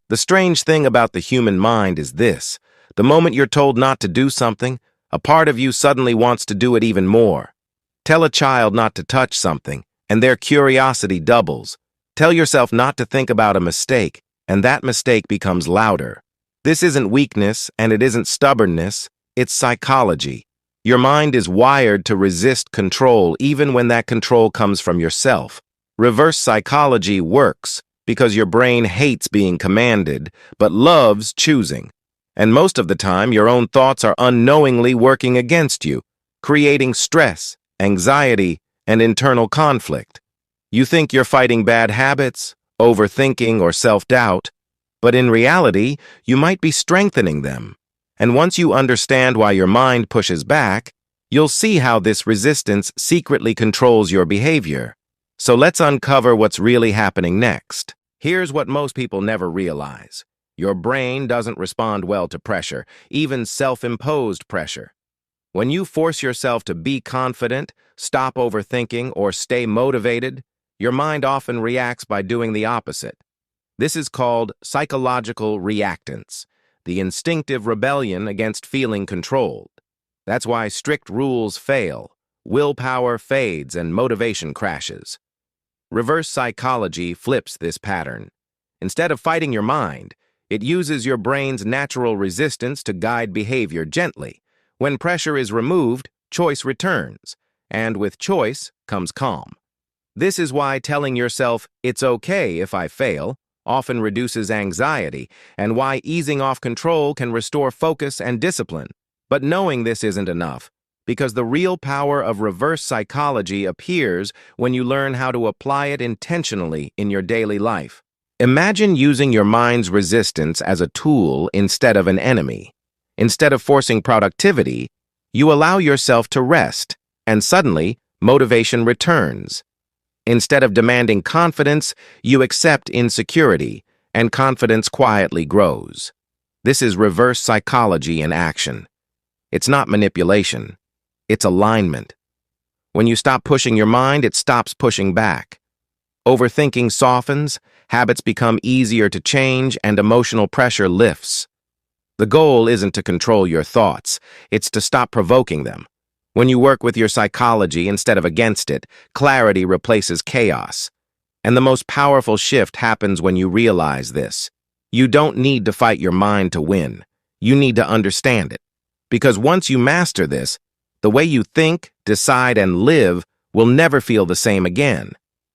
The strange thing about the human mind is this. The moment you're told not to do something, a part of you suddenly wants to do it even more. Tell a child not to touch something, and their curiosity doubles. Tell yourself not to think about a mistake, and that mistake becomes louder. This isn't weakness, and it isn't stubbornness, it's psychology. Your mind is wired to resist control even when that control comes from yourself. Reverse psychology works because your brain hates being commanded, but loves choosing. And most of the time, your own thoughts are unknowingly working against you, creating stress, anxiety, and internal conflict. You think you're fighting bad habits, overthinking, or self-doubt, but in reality, you might be strengthening them. And once you understand why your mind pushes back, you'll see how this resistance secretly controls your behavior. So let's uncover what's really happening next. Here's what most people never realize. Your brain doesn't respond well to pressure, even self-imposed pressure. When you force yourself to be confident, stop overthinking, or stay motivated, your mind often reacts by doing the opposite. This is called psychological reactance, the instinctive rebellion against feeling controlled. That's why strict rules fail, willpower fades, and motivation crashes. Reverse psychology flips this pattern. Instead of fighting your mind, it uses your brain's natural resistance to guide behavior gently. When pressure is removed, choice returns, and with choice comes calm. This is why telling yourself, "It's okay if I fail," often reduces anxiety, and why easing off control can restore focus and discipline. But knowing this isn't enough, because the real power of reverse psychology appears when you learn how to apply it intentionally in your daily life. Imagine using your mind's resistance as a tool instead of an enemy. Instead of forcing productivity, you allow yourself to rest, and suddenly, motivation returns. Instead of demanding confidence, you accept insecurity, and confidence quietly grows. This is reverse psychology in action. It's not manipulation. It's alignment. When you stop pushing your mind, it stops pushing back. Overthinking softens, habits become easier to change, and emotional pressure lifts. The goal isn't to control your thoughts, it's to stop provoking them. When you work with your psychology instead of against it, clarity replaces chaos. And the most powerful shift happens when you realize this. You don't need to fight your mind to win. You need to understand it. Because once you master this, the way you think, decide, and live will never feel the same again.